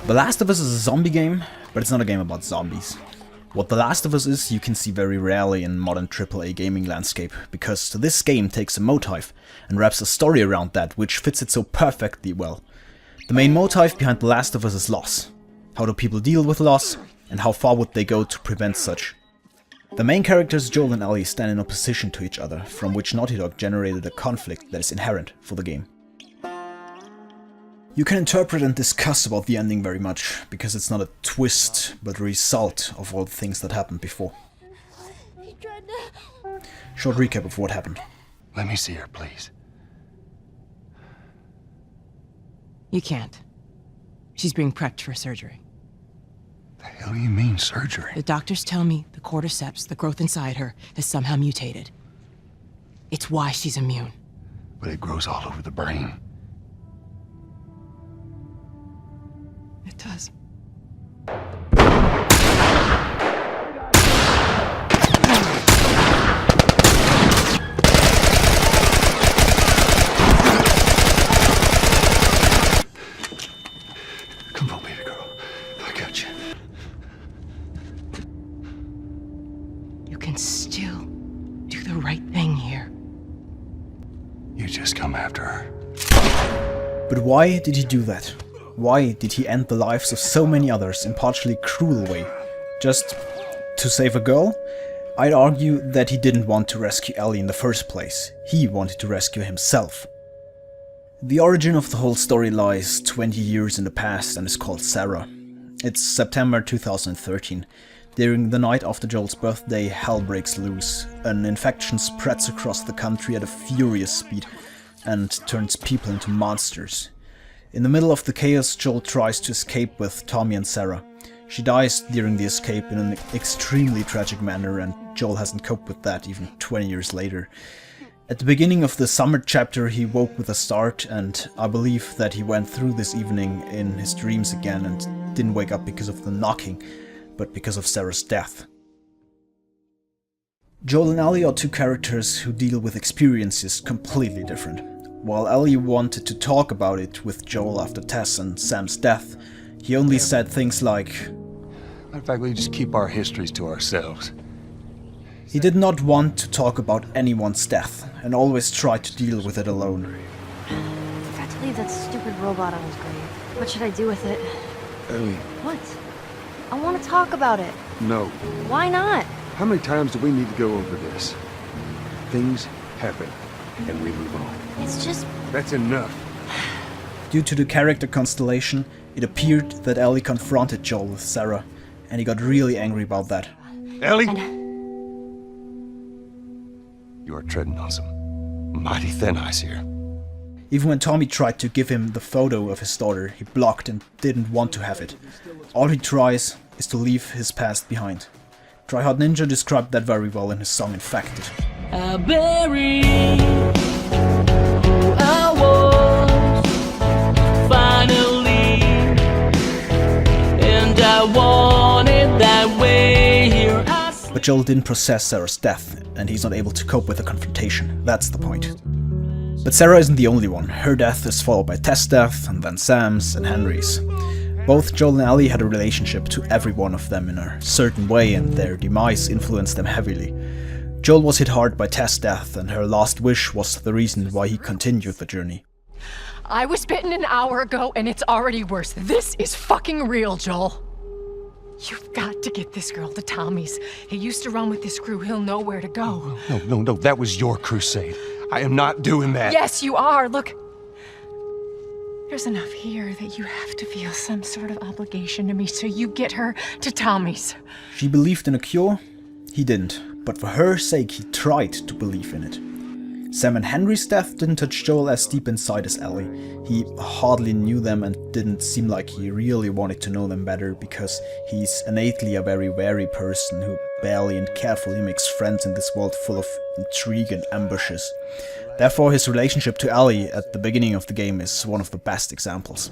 The Last of Us is a zombie game, but it's not a game about zombies. What The Last of Us is, you can see very rarely in modern AAA gaming landscape, because this game takes a motif and wraps a story around that, which fits it so perfectly well. The main motif behind The Last of Us is loss. How do people deal with loss, and how far would they go to prevent such? The main characters Joel and Ellie stand in opposition to each other, from which Naughty Dog generated a conflict that is inherent for the game. You can interpret and discuss about the ending very much, because it's not a twist, but a result of all the things that happened before. Short recap of what happened. Let me see her, please. You can't. She's being prepped for surgery. The hell do you mean, surgery? The doctors tell me the cordyceps, the growth inside her, has somehow mutated. It's why she's immune. But it grows all over the brain. It does. Come on, baby girl. I got you. You can still do the right thing here. You just come after her. But why did he do that? Why did he end the lives of so many others in partially cruel way? Just to save a girl? I'd argue that he didn't want to rescue Ellie in the first place. He wanted to rescue himself. The origin of the whole story lies 20 years in the past and is called Sarah. It's September 2013. During the night after Joel's birthday, hell breaks loose. An infection spreads across the country at a furious speed and turns people into monsters. In the middle of the chaos, Joel tries to escape with Tommy and Sarah. She dies during the escape in an extremely tragic manner, and Joel hasn't coped with that even 20 years later. At the beginning of the summer chapter, he woke with a start, and I believe that he went through this evening in his dreams again and didn't wake up because of the knocking, but because of Sarah's death. Joel and Ellie are two characters who deal with experiences completely different. While Ellie wanted to talk about it with Joel after Tess and Sam's death, he only said things like, Matter of fact, we just keep our histories to ourselves. he did not want to talk about anyone's death, and always tried to deal with it alone. I forgot to leave that stupid robot on his grave. What should I do with it? Ellie, What? I want to talk about it. no. Why not? How many times do we need to go over this? Things happen, and we move on. It's just... That's enough. Due to the character constellation, it appeared that Ellie confronted Joel with Sarah, and he got really angry about that. Ellie! You are treading on some mighty thin ice here. Even when Tommy tried to give him the photo of his daughter, he blocked and didn't want to have it. All he tries is to leave his past behind. Try Hard Ninja described that very well in his song Infected. I buried who I was finally, and I want it that way here. But Joel didn't process Sarah's death, and he's not able to cope with the confrontation. That's the point. But Sarah isn't the only one. Her death is followed by Tess' death, and then Sam's and Henry's. Both Joel and Ellie had a relationship to every one of them in a certain way, and their demise influenced them heavily. Joel was hit hard by Tess' death, and her last wish was the reason why he continued the journey. I was bitten an hour ago and it's already worse. This is fucking real, Joel. You've got to get this girl to Tommy's. He used to run with this crew. He'll know where to go. No, that was your crusade. I am not doing that. Yes, you are. Look. There's enough here that you have to feel some sort of obligation to me, so you get her to Tommy's. She believed in a cure? He didn't, but for her sake he tried to believe in it. Sam and Henry's death didn't touch Joel as deep inside as Ellie. He hardly knew them and didn't seem like he really wanted to know them better, because he's innately a very wary person who barely and carefully makes friends in this world full of intrigue and ambushes. Therefore, his relationship to Ellie at the beginning of the game is one of the best examples.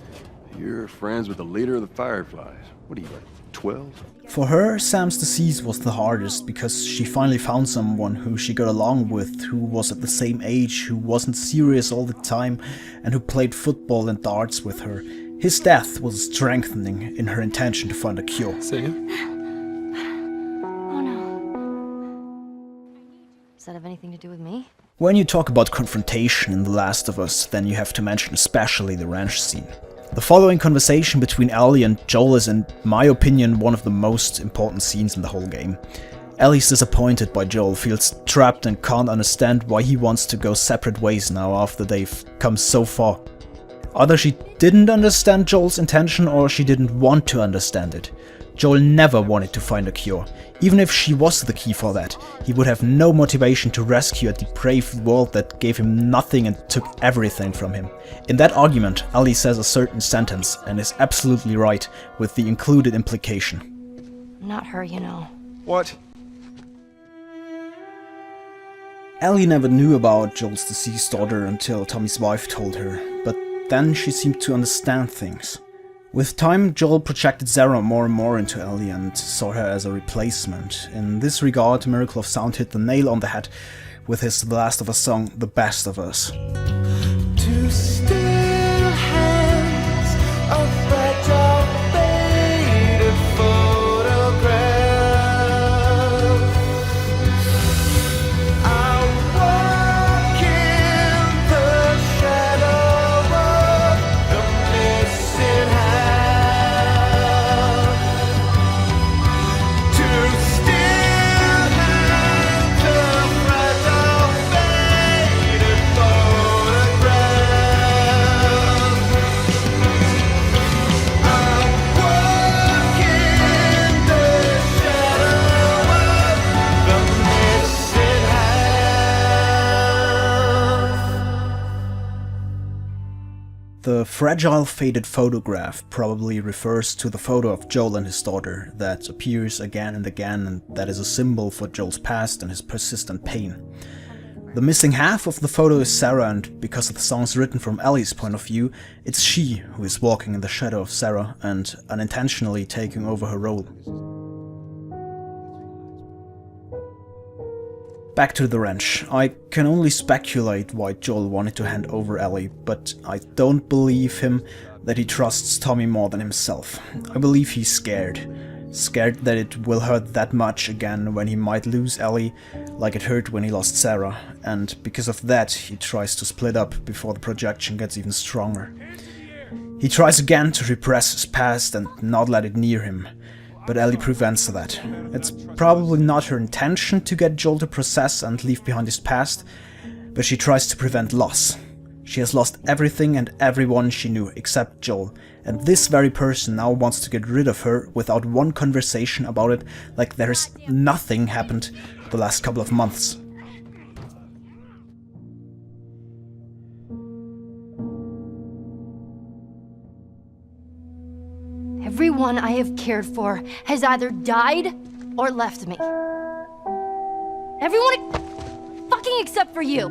You're friends with the leader of the Fireflies. What are you, 12? For her, Sam's disease was the hardest because she finally found someone who she got along with, who was at the same age, who wasn't serious all the time, and who played football and darts with her. His death was strengthening in her intention to find a cure. Say again? Oh no. Does that have anything to do with me? When you talk about confrontation in The Last of Us, then you have to mention especially the ranch scene. The following conversation between Ellie and Joel is, in my opinion, one of the most important scenes in the whole game. Ellie's disappointed by Joel, feels trapped and can't understand why he wants to go separate ways now after they've come so far. Either she didn't understand Joel's intention or she didn't want to understand it. Joel never wanted to find a cure. Even if she was the key for that, he would have no motivation to rescue a depraved world that gave him nothing and took everything from him. In that argument, Ellie says a certain sentence and is absolutely right with the included implication. Not her, you know. What? Ellie never knew about Joel's deceased daughter until Tommy's wife told her, but then she seemed to understand things. With time, Joel projected Sarah more and more into Ellie and saw her as a replacement. In this regard, Miracle of Sound hit the nail on the head with his The Last of Us song, The Best of Us. Two still hands, a fragile faded photograph. I walk in the shadow of the missing half. Two still hands, a fragile faded photograph. I walk in the shadow of the missing half. The fragile faded photograph probably refers to the photo of Joel and his daughter that appears again and again, and that is a symbol for Joel's past and his persistent pain. The missing half of the photo is Sarah, and because the song's written from Ellie's point of view, it's she who is walking in the shadow of Sarah and unintentionally taking over her role. Back to the ranch. I can only speculate why Joel wanted to hand over Ellie, but I don't believe him that he trusts Tommy more than himself. I believe he's scared. Scared that it will hurt that much again when he might lose Ellie, like it hurt when he lost Sarah, and because of that he tries to split up before the projection gets even stronger. He tries again to repress his past and not let it near him, but Ellie prevents that. It's probably not her intention to get Joel to process and leave behind his past, but she tries to prevent loss. She has lost everything and everyone she knew except Joel, and this very person now wants to get rid of her without one conversation about it, like there's nothing happened the last couple of months. Everyone I have cared for has either died or left me. Everyone fucking except for you.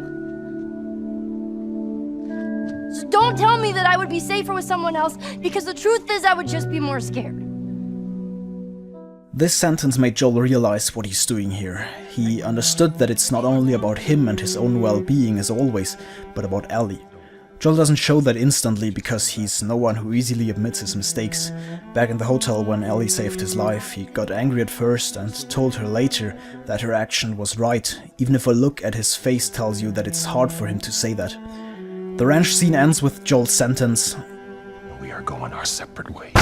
So don't tell me that I would be safer with someone else, because the truth is I would just be more scared. This sentence made Joel realize what he's doing here. He understood that it's not only about him and his own well-being as always, but about Ellie. Joel doesn't show that instantly because he's no one who easily admits his mistakes. Back in the hotel when Ellie saved his life, he got angry at first and told her later that her action was right, even if a look at his face tells you that it's hard for him to say that. The ranch scene ends with Joel's sentence, We are going our separate ways.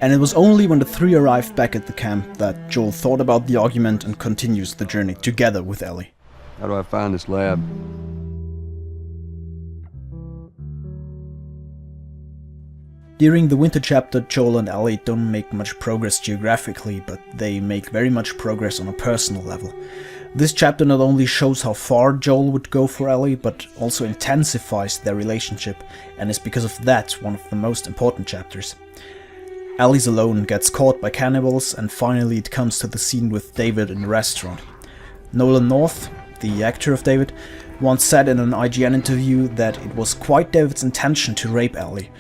and it was only when the three arrived back at the camp that Joel thought about the argument and continues the journey together with Ellie. How do I find this lab? During the winter chapter, Joel and Ellie don't make much progress geographically, but they make very much progress on a personal level. This chapter not only shows how far Joel would go for Ellie, but also intensifies their relationship, and is because of that one of the most important chapters. Ellie's alone, gets caught by cannibals, and finally it comes to the scene with David in the restaurant. Nolan North, the actor of David, once said in an IGN interview that it was quite David's intention to rape Ellie.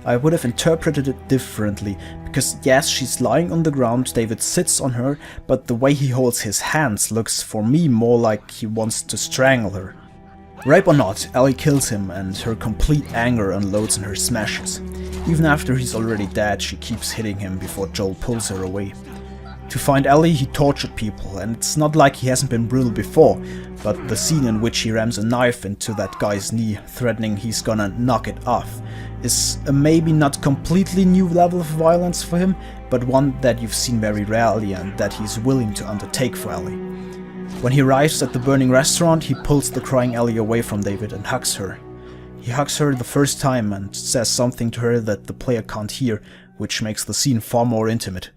I would have interpreted it differently, because yes, she's lying on the ground, David sits on her, but the way he holds his hands looks for me more like he wants to strangle her. Rape or not, Ellie kills him and her complete anger unloads in her smashes. Even after he's already dead, she keeps hitting him before Joel pulls her away. To find Ellie, he tortured people, and it's not like he hasn't been brutal before, but the scene in which he rams a knife into that guy's knee, threatening he's gonna knock it off, is a maybe not completely new level of violence for him, but one that you've seen very rarely and that he's willing to undertake for Ellie. When he arrives at the burning restaurant, he pulls the crying Ellie away from David and hugs her. He hugs her the first time and says something to her that the player can't hear, which makes the scene far more intimate.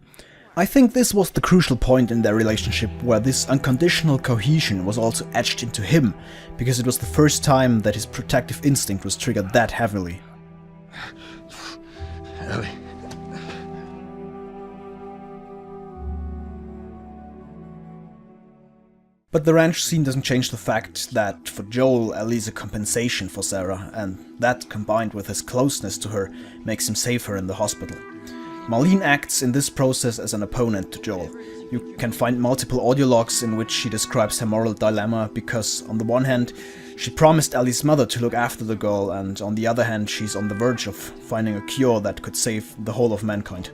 I think this was the crucial point in their relationship where this unconditional cohesion was also etched into him, because it was the first time that his protective instinct was triggered that heavily. Ellie. But the ranch scene doesn't change the fact that for Joel, Ellie is a compensation for Sarah, and that combined with his closeness to her makes him save her in the hospital. Marlene acts in this process as an opponent to Joel. You can find multiple audio logs in which she describes her moral dilemma because, on the one hand, she promised Ellie's mother to look after the girl, and on the other hand, she's on the verge of finding a cure that could save the whole of mankind.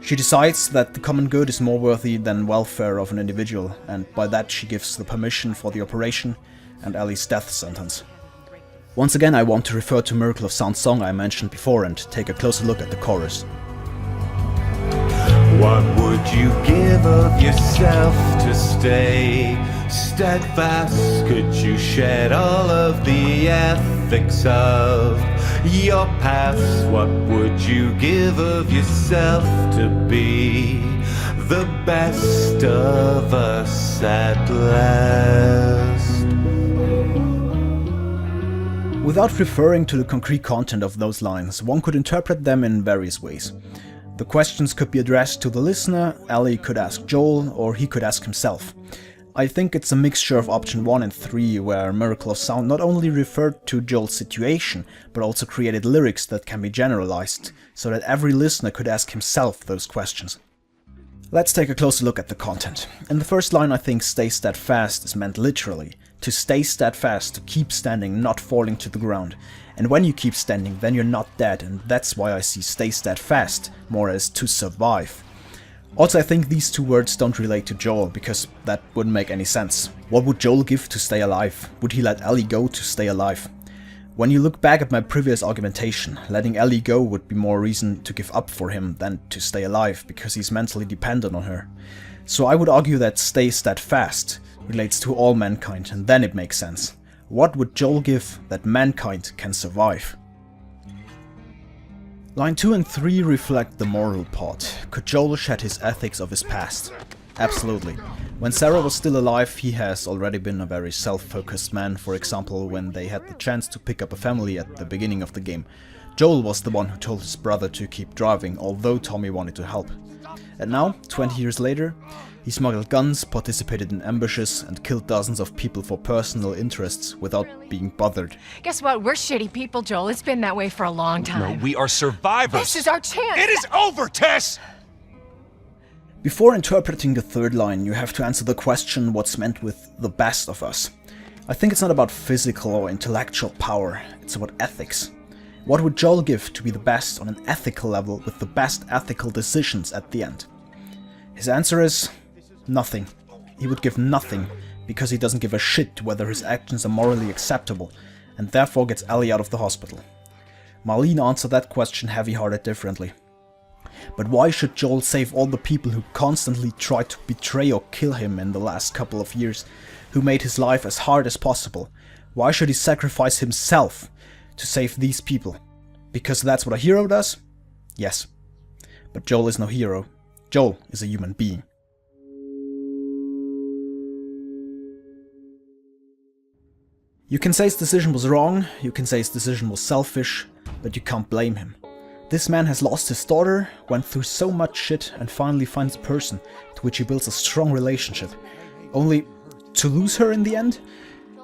She decides that the common good is more worthy than welfare of an individual, and by that she gives the permission for the operation and Ellie's death sentence. Once again, I want to refer to Miracle of Sound's song I mentioned before and take a closer look at the chorus. What would you give of yourself to stay steadfast? Could you shed all of the ethics of your past? What would you give of yourself to be the best of us at last? Without referring to the concrete content of those lines, one could interpret them in various ways. The questions could be addressed to the listener, Ellie could ask Joel, or he could ask himself. I think it's a mixture of option 1 and 3, where Miracle of Sound not only referred to Joel's situation, but also created lyrics that can be generalized, so that every listener could ask himself those questions. Let's take a closer look at the content. In the first line, I think stay steadfast is meant literally. To stay steadfast, to keep standing, not falling to the ground. And when you keep standing, then you're not dead, and that's why I see stay steadfast more as to survive. Also, I think these two words don't relate to Joel, because that wouldn't make any sense. What would Joel give to stay alive? Would he let Ellie go to stay alive? When you look back at my previous argumentation, letting Ellie go would be more reason to give up for him than to stay alive, because he's mentally dependent on her. So I would argue that stay steadfast relates to all mankind, and then it makes sense. What would Joel give that mankind can survive? Line 2 and 3 reflect the moral part. Could Joel shed his ethics of his past? Absolutely. When Sarah was still alive, he has already been a very self-focused man. For example, when they had the chance to pick up a family at the beginning of the game. Joel was the one who told his brother to keep driving, although Tommy wanted to help. And now, 20 years later, he smuggled guns, participated in ambushes, and killed dozens of people for personal interests without being bothered. Guess what? We're shitty people, Joel. It's been that way for a long time. No, we are survivors. This is our chance. It is over, Tess! Before interpreting the third line, you have to answer the question what's meant with the best of us. I think it's not about physical or intellectual power, it's about ethics. What would Joel give to be the best on an ethical level with the best ethical decisions at the end? His answer is nothing. He would give nothing because he doesn't give a shit whether his actions are morally acceptable, and therefore gets Ellie out of the hospital. Marlene answered that question heavy-hearted differently. But why should Joel save all the people who constantly tried to betray or kill him in the last couple of years, who made his life as hard as possible? Why should he sacrifice himself to save these people? Because that's what a hero does? Yes. But Joel is no hero. Joel is a human being. You can say his decision was wrong, you can say his decision was selfish, but you can't blame him. This man has lost his daughter, went through so much shit, and finally finds a person to which he builds a strong relationship, only to lose her in the end?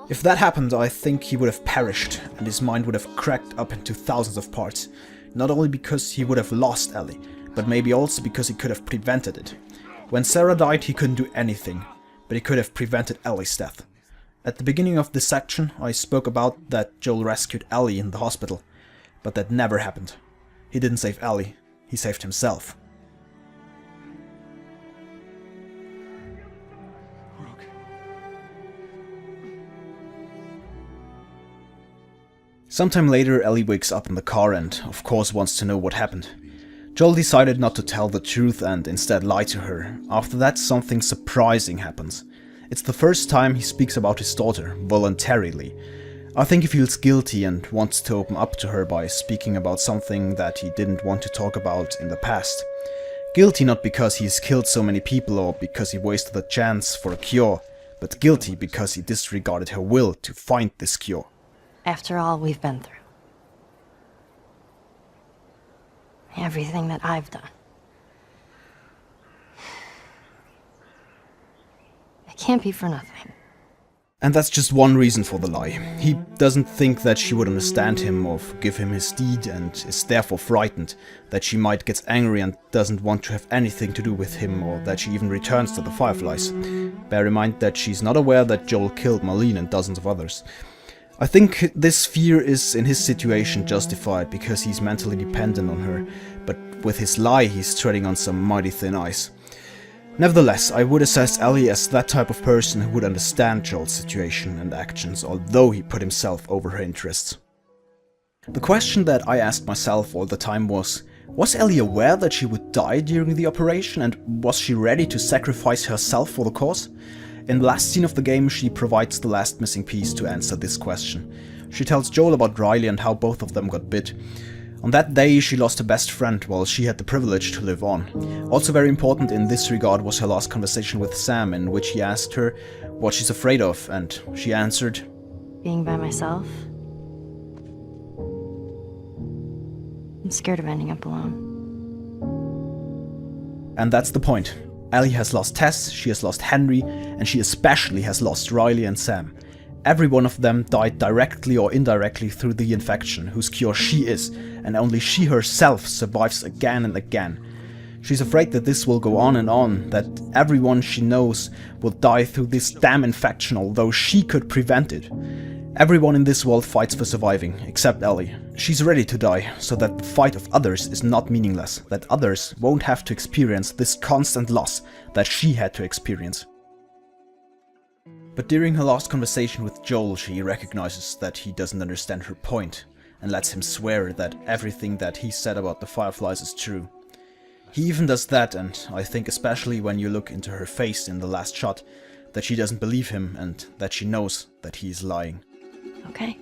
If that happened, I think he would have perished, and his mind would have cracked up into thousands of parts. Not only because he would have lost Ellie, but maybe also because he could have prevented it. When Sarah died, he couldn't do anything, but he could have prevented Ellie's death. At the beginning of this section, I spoke about that Joel rescued Ellie in the hospital, but that never happened. He didn't save Ellie, he saved himself. Sometime later, Ellie wakes up in the car and, of course, wants to know what happened. Joel decided not to tell the truth and instead lie to her. After that, something surprising happens. It's the first time he speaks about his daughter, voluntarily. I think he feels guilty and wants to open up to her by speaking about something that he didn't want to talk about in the past. Guilty not because he's killed so many people or because he wasted a chance for a cure, but guilty because he disregarded her will to find this cure. After all we've been through. Everything that I've done. It can't be for nothing. And that's just one reason for the lie. He doesn't think that she would understand him or forgive him his deed and is therefore frightened that she might get angry and doesn't want to have anything to do with him or that she even returns to the Fireflies. Bear in mind that she's not aware that Joel killed Marlene and dozens of others. I think this fear is in his situation justified because he's mentally dependent on her, but with his lie he's treading on some mighty thin ice. Nevertheless, I would assess Ellie as that type of person who would understand Joel's situation and actions, although he put himself over her interests. The question that I asked myself all the time was Ellie aware that she would die during the operation, and was she ready to sacrifice herself for the cause? In the last scene of the game, she provides the last missing piece to answer this question. She tells Joel about Riley and how both of them got bit. On that day, she lost her best friend while she had the privilege to live on. Also very important in this regard was her last conversation with Sam, in which he asked her what she's afraid of, and she answered, Being by myself. I'm scared of ending up alone. And that's the point. Ellie has lost Tess, she has lost Henry, and she especially has lost Riley and Sam. Every one of them died directly or indirectly through the infection, whose cure she is, and only she herself survives again and again. She's afraid that this will go on, that everyone she knows will die through this damn infection, although she could prevent it. Everyone in this world fights for surviving, except Ellie. She's ready to die, so that the fight of others is not meaningless, that others won't have to experience this constant loss that she had to experience. But during her last conversation with Joel, she recognizes that he doesn't understand her point, and lets him swear that everything that he said about the Fireflies is true. He even does that, and I think especially when you look into her face in the last shot, that she doesn't believe him and that she knows that he is lying. Okay.